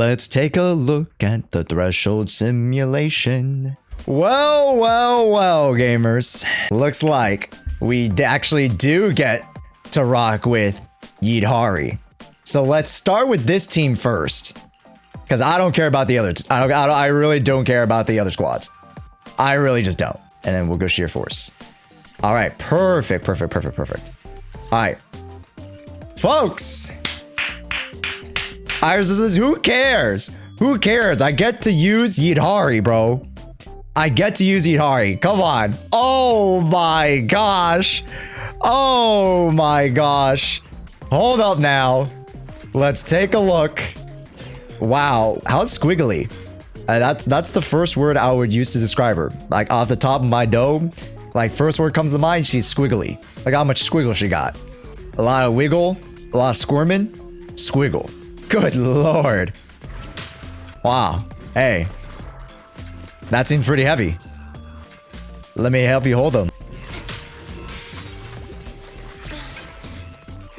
Let's take a look at the threshold simulation. Well, gamers. Looks like we actually do get to rock with Yidhari. So let's start with this team first. Because I don't care about the other. I really don't care about the other squads. I really just don't. And then we'll go sheer force. All right. Perfect. All right. Folks. Who cares? Who cares? I get to use Yidhari, bro. I get to use Yidhari. Come on. Oh my gosh. Oh my gosh. Hold up now. Let's take a look. Wow. How squiggly. That's the first word I would use to describe her. Like off the top of my dome, like first word comes to mind, she's squiggly. Like how much squiggle she got. A lot of wiggle, a lot of squirming, squiggle. Good lord. Wow. Hey. That seems pretty heavy. Let me help you hold them.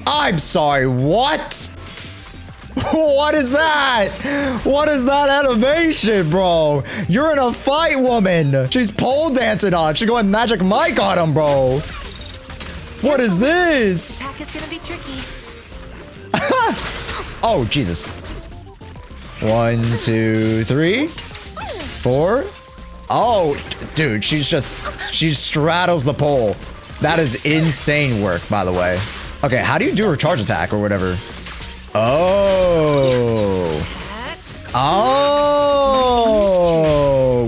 I'm sorry, what? What is that? What is that animation, bro? You're in a fight, woman. She's pole dancing on. She's going Magic Mike on him, bro. What is this? Attack is gonna be tricky. Oh, Jesus. 1, 2, 3, 4. Oh, dude, she straddles the pole. That is insane work, by the way. Okay, how do you do her charge attack or whatever? Oh. Oh.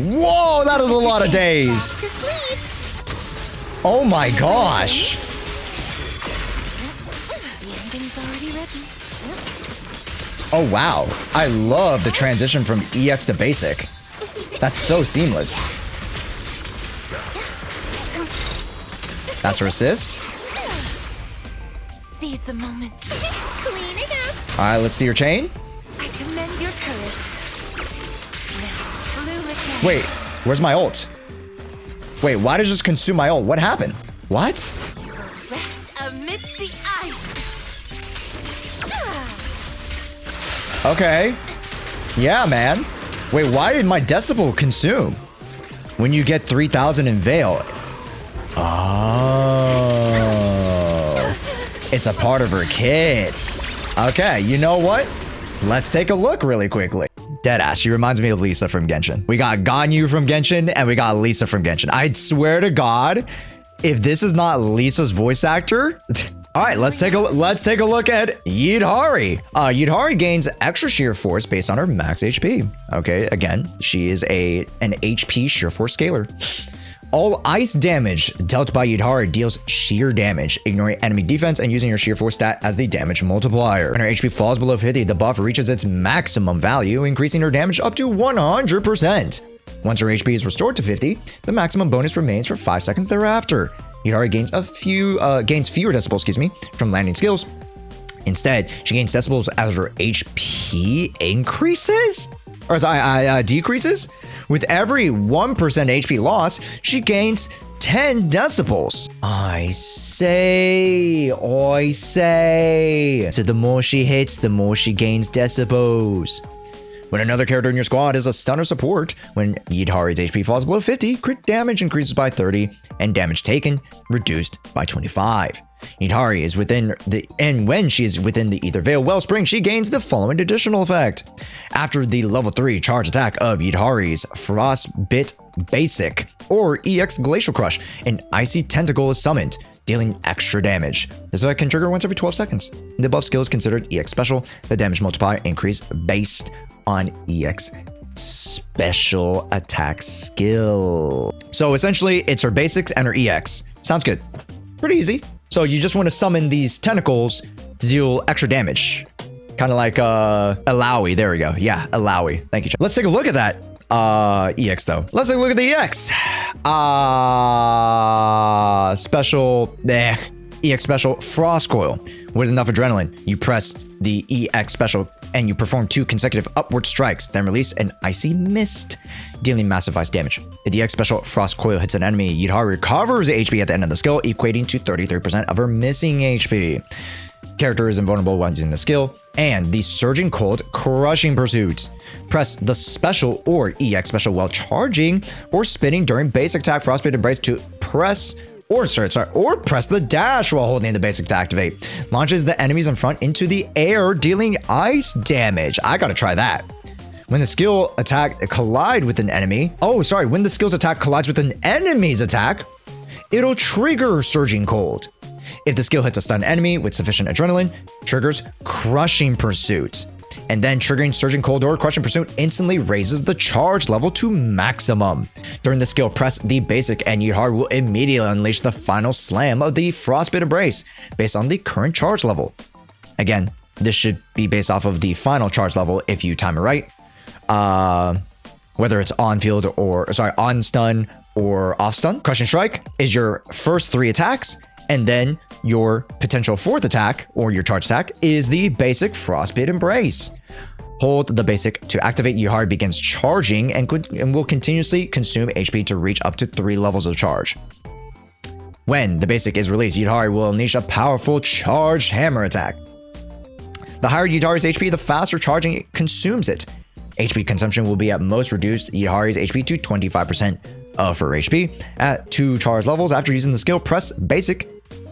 Whoa, that is a lot of days. Oh my gosh. Oh, wow. I love the transition from EX to basic. That's so seamless. That's her assist. Seize the moment. Cleaning up. All right, let's see your chain. I commend your courage. Now, blue again. Wait, where's my ult? Wait, why did it just consume my ult? What happened? What? You will rest amidst the ice. Okay. Yeah, man. Wait, why did my decibel consume? When you get 3,000 in Veil. Oh. It's a part of her kit. Okay, you know what? Let's take a look really quickly. Deadass, she reminds me of Lisa from Genshin. We got Ganyu from Genshin, and we got Lisa from Genshin. I'd swear to God, if this is not Lisa's voice actor... All right, let's take a look at Yidhari. Yidhari gains extra sheer force based on her max HP. Okay, again, she is an HP sheer force scaler. All ice damage dealt by Yidhari deals sheer damage, ignoring enemy defense and using your sheer force stat as the damage multiplier. When her HP falls below 50, the buff reaches its maximum value, increasing her damage up to 100%. Once her HP is restored to 50, the maximum bonus remains for 5 seconds thereafter. Yidhari gains fewer decibels, from landing skills. Instead, she gains decibels as her HP increases? Or decreases? With every 1% HP loss, she gains 10 decibels. I say. So the more she hits, the more she gains decibels. When another character in your squad is a stunner support, when Yidhari's HP falls below 50, crit damage increases by 30, and damage taken reduced by 25. Yidhari is when she is within the Ether Veil Wellspring, she gains the following additional effect. After the level 3 charge attack of Yidhari's Frostbite Basic, or EX Glacial Crush, an icy tentacle is summoned, dealing extra damage. This effect can trigger once every 12 seconds. The above skill is considered EX Special. The damage multiplier increase based on EX Special attack skill. So essentially, it's her basics and her EX. Sounds good. Pretty easy. So you just want to summon these tentacles to deal extra damage. Kind of like Alawi. There we go. Yeah, Alawi. Thank you, Chad. Let's take a look at that. EX though. Let's take a look at the EX. EX Special Frost Coil. With enough adrenaline, you press the EX Special and you perform 2 consecutive upward strikes, then release an icy mist, dealing massive ice damage. If the EX Special Frost Coil hits an enemy, Yidhari recovers HP at the end of the skill, equating to 33% of her missing HP. Character is invulnerable while using the skill. and the Surging Cold Crushing Pursuit. Press the special or EX special while charging or spinning during basic attack Frostbite Embrace to press or press the dash while holding the basic to activate. Launches the enemies in front into the air, dealing ice damage. I gotta try that. When the skill attack collide with an enemy, when the skill's attack collides with an enemy's attack, it'll trigger Surging Cold. If the skill hits a stunned enemy with sufficient adrenaline, triggers Crushing Pursuit. And then triggering Surging Cold or Crushing Pursuit instantly raises the charge level to maximum. During the skill, press the basic and Yidhari will immediately unleash the final slam of the Frostbite Embrace based on the current charge level. Again, this should be based off of the final charge level if you time it right. Whether it's on field or on stun or off stun. Crushing Strike is your first 3 attacks, and then your potential 4th attack or your charge attack is the basic Frostbite Embrace. Hold the basic to activate. Yidhari begins charging and will continuously consume HP to reach up to 3 levels of charge. When the basic is released, Yidhari will unleash a powerful charged hammer attack. The higher Yidhari's HP, the faster charging consumes it. HP consumption will be at most reduced Yidhari's HP to 25% of her HP. At 2 charge levels after using the skill, press basic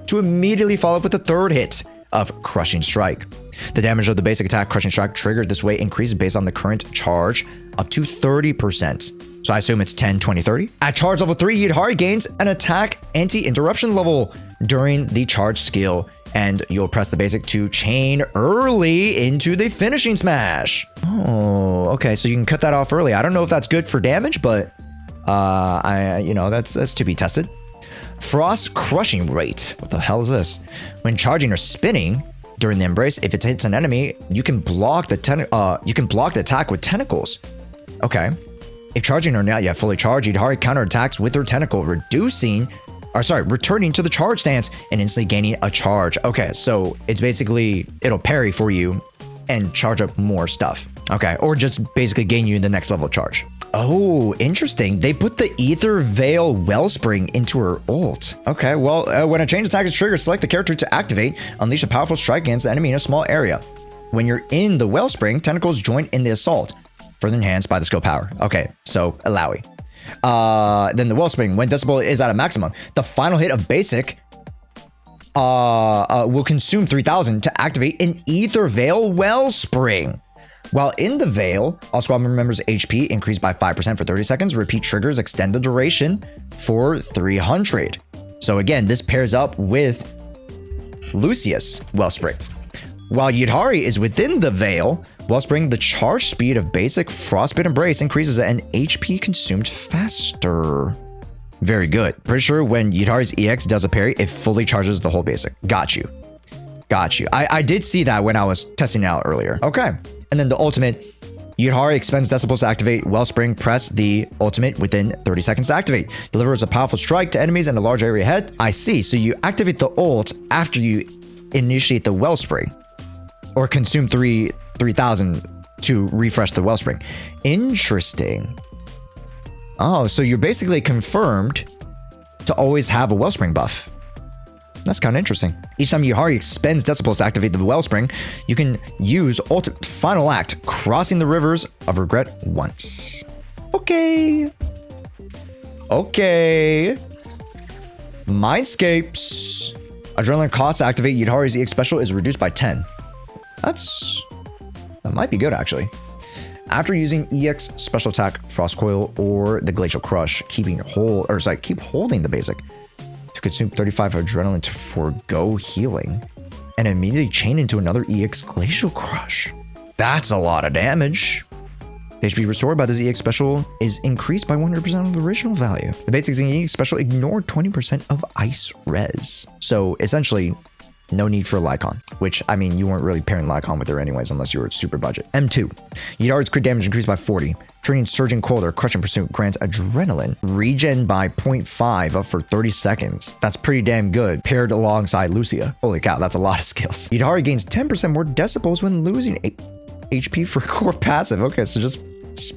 to immediately follow up with the 3rd hit of Crushing Strike. The damage of the basic attack Crushing Strike triggered this way increases based on the current charge up to 30%. So I assume it's 10, 20, 30. At charge level 3, Yidhari gains an attack anti-interruption level during the charge skill, and you'll press the basic to chain early into the finishing smash. Oh, okay, so you can cut that off early. I don't know if that's good for damage, but that's to be tested. Frost Crushing Rate. What the hell is this? When charging or spinning during the embrace, if it hits an enemy, you can block the attack with tentacles. Okay. If charging or not yet fully charged, Yidhari counterattacks with her tentacle, returning to the charge stance and instantly gaining a charge. Okay, so it's basically, it'll parry for you and charge up more stuff. Okay, or just basically gain you the next level of charge. Oh, interesting. They put the Ether Veil Wellspring into her ult. Okay, well, when a chain attack is triggered, select the character to activate. Unleash a powerful strike against the enemy in a small area. When you're in the Wellspring, tentacles join in the assault, further enhanced by the skill power. Okay, so Alawi. Then the Wellspring, when Decibel is at a maximum, the final hit of basic will consume 3,000 to activate an Ether Veil Wellspring. While in the Veil, all squad members' HP increased by 5% for 30 seconds. Repeat triggers extend the duration for 300. So again, this pairs up with Lucius Wellspring. While Yidhari is within the Veil, Wellspring, the charge speed of basic Frostbite Embrace increases and HP consumed faster. Very good. Pretty sure when Yidhari's EX does a parry, it fully charges the whole basic. Got you. I did see that when I was testing it out earlier. Okay. And then the ultimate, Yidhari expends decibels to activate Wellspring. Press the ultimate within 30 seconds to activate. Delivers a powerful strike to enemies in a large area ahead. I see. So you activate the ult after you initiate the Wellspring, or consume 3,000 to refresh the Wellspring. Interesting. Oh, so you're basically confirmed to always have a Wellspring buff. That's kind of interesting. Each time Yidhari expends decibels to activate the Wellspring, you can use ultimate final act, crossing the rivers of regret once. Okay. Mindscapes. Adrenaline cost to activate Yidhari's EX special is reduced by 10. That might be good, actually. After using EX special attack, Frost Coil, or the Glacial Crush, keep holding the basic to consume 35 adrenaline to forego healing, and immediately chain into another EX Glacial Crush. That's a lot of damage. The HP restored by this EX special is increased by 100% of the original value. The basic EX special ignored 20% of ice res. So essentially, no need for Lycon, which, I mean, you weren't really pairing Lycon with her anyways, unless you were super budget. M2. Yidhari's crit damage increased by 40. Treating Surging Cold or Crushing Pursuit grants adrenaline. Regen by 0.5 up for 30 seconds. That's pretty damn good, paired alongside Lucia. Holy cow, that's a lot of skills. Yidhari gains 10% more decibels when losing HP for core passive. Okay, so just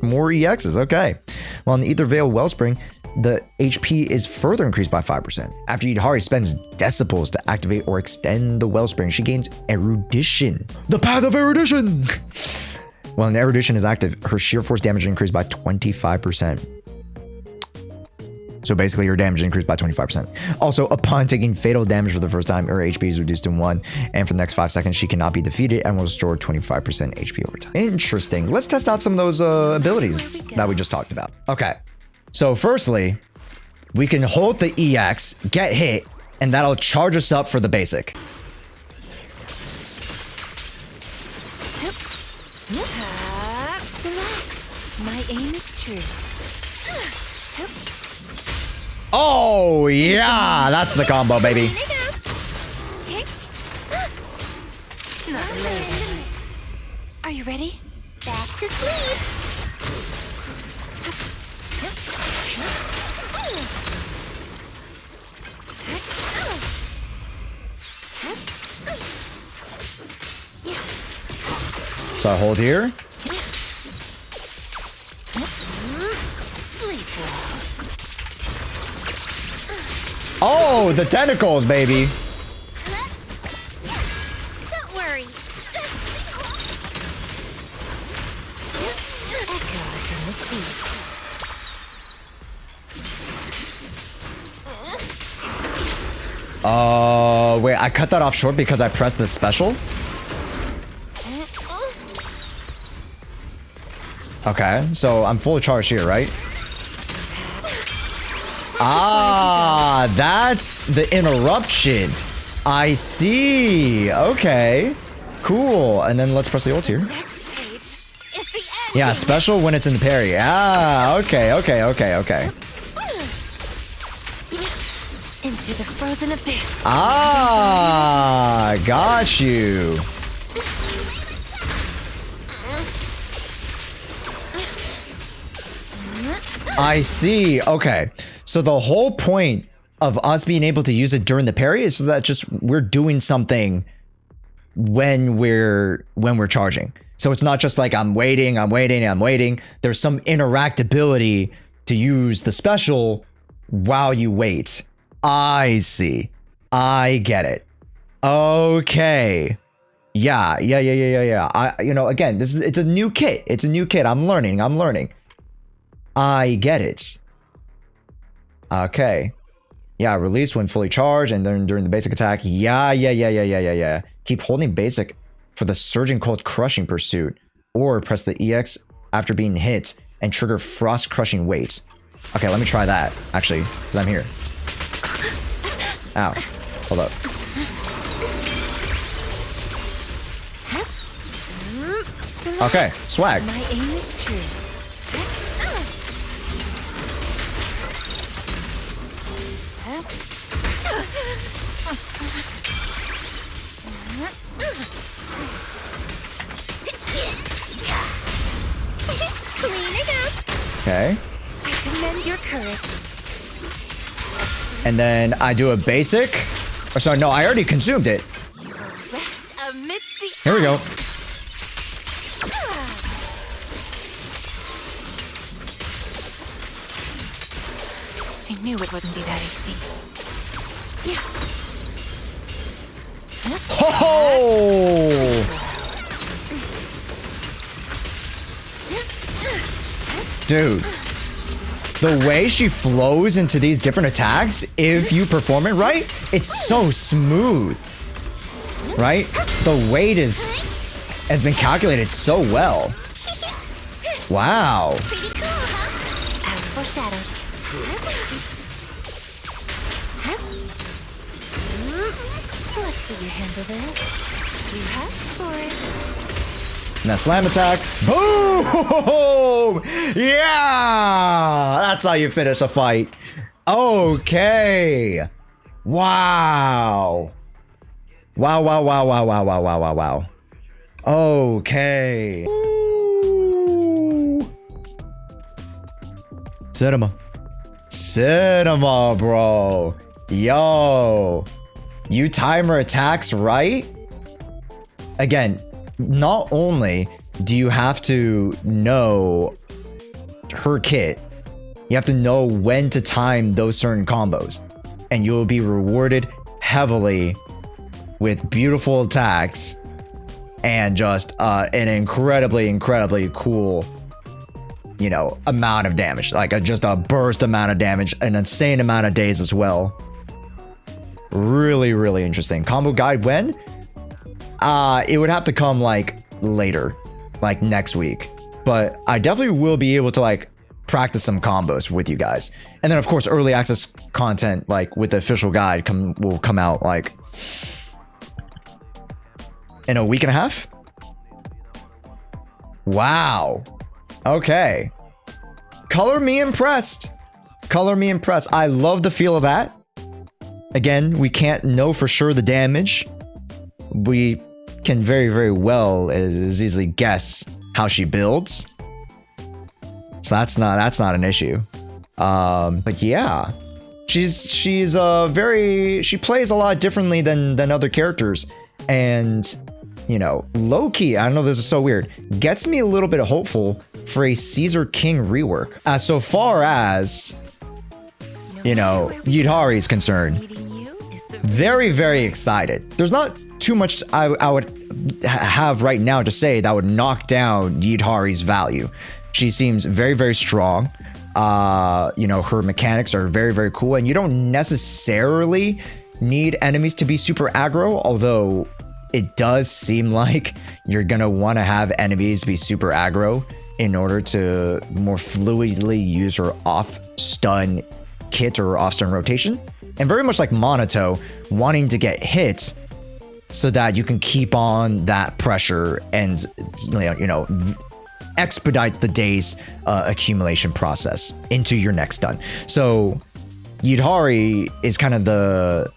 more EXs, okay. While in the Ether Veil Wellspring, the HP is further increased by 5%. After Yidhari spends decibels to activate or extend the wellspring, she gains erudition. The path of erudition! When erudition is active, her sheer force damage increased by 25%. So basically, your damage increased by 25%. Also, upon taking fatal damage for the first time, her HP is reduced to 1, and for the next 5 seconds, she cannot be defeated and will restore 25% HP over time. Interesting. Let's test out some of those abilities that we just talked about. Okay. So firstly, we can hold the EX, get hit, and that'll charge us up for the basic. Relax. My aim is true. Oh, yeah. That's the combo, baby. Are you ready? Back to sleep. So I hold here. Sleep well. Oh, the tentacles, baby. Don't worry. Echoes in the deep. Wait, I cut that off short because I pressed the special? Okay, so I'm full charge here, right? Ah, that's the interruption. I see. Okay, cool. And then let's press the ult here. Next page is the end. Yeah, special when it's in the parry. Ah, okay. Into the frozen abyss. Ah, got you. I see. Okay. So the whole point of us being able to use it during the parry is so that just we're doing something when we're charging. So it's not just like I'm waiting. There's some interactability to use the special while you wait. I see. I get it. Okay. Yeah. Again, it's a new kit. I'm learning. I get it. Okay. Yeah, release when fully charged and then during the basic attack. Yeah. Keep holding basic for the surging cold crushing pursuit, or press the EX after being hit and trigger frost crushing weight. Okay, let me try that actually, because I'm here. Ow. Hold up. Okay, swag. My aim is true. Cleaning up. Okay. I commend your courage. And then I do a basic. Or sorry, no, I already consumed it. Rest amidst the Here we go. I knew it wouldn't be that easy. Yeah. Oh! Dude, the way she flows into these different attacks, if you perform it right, it's so smooth. Right? The weight has been calculated so well. Wow. Pretty cool, huh? As foreshadowed. Let's see you handle this. You asked for it. And that slam attack. Boom! Yeah! That's how you finish a fight. Okay. Wow. Wow. Okay. Ooh. Cinema, bro. Yo. You timer attacks right? Again, not only do you have to know her kit, You have to know when to time those certain combos. And you'll be rewarded heavily with beautiful attacks and just an incredibly cool, you know, amount of damage. Like just a burst amount of damage, an insane amount of days as well. Really interesting. Combo guide when? It would have to come like later, like next week. But I definitely will be able to like practice some combos with you guys. And then of course early access content like with the official guide will come out like in a week and a half. Wow. Okay. Color me impressed. Color me impressed. I love the feel of that. Again, we can't know for sure the damage. We can very well as easily guess how she builds. So that's not an issue. But yeah. She plays a lot differently than other characters. And you know, low-key, I don't know, this is so weird, gets me a little bit hopeful for a Caesar King rework. As so far as, you know, Yidhari is concerned, very excited. There's not too much I would have right now to say that would knock down Yidhari's value. She seems very strong. You know, her mechanics are very cool, and you don't necessarily need enemies to be super aggro, although it does seem like you're gonna want to have enemies be super aggro in order to more fluidly use her off stun kit or off stun rotation. And very much like Monato, wanting to get hit so that you can keep on that pressure and, you know, expedite the day's accumulation process into your next stun. So Yidhari is kind of the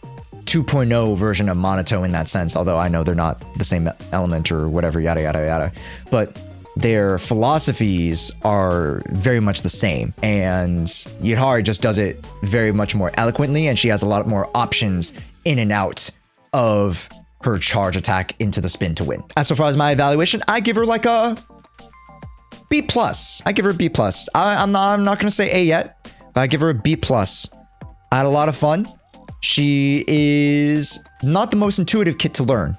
2.0 version of Monato in that sense, although I know they're not the same element or whatever, yada. But their philosophies are very much the same. And Yidhari just does it very much more eloquently, and she has a lot more options in and out of her charge attack into the spin to win. As so far as my evaluation, I give her like a B+. I give her a B+. I'm not gonna say A yet, but I give her a B+. I had a lot of fun. She is not the most intuitive kit to learn.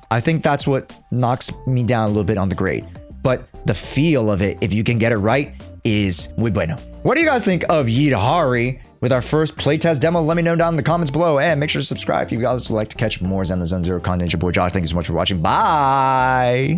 I think that's what knocks me down a little bit on the grade. But the feel of it, if you can get it right, is muy bueno. What do you guys think of Yidhari with our first playtest demo? Let me know down in the comments below, and make sure to subscribe if you guys would like to catch more zzzero content. Your boy Josh, thank you so much for watching. Bye!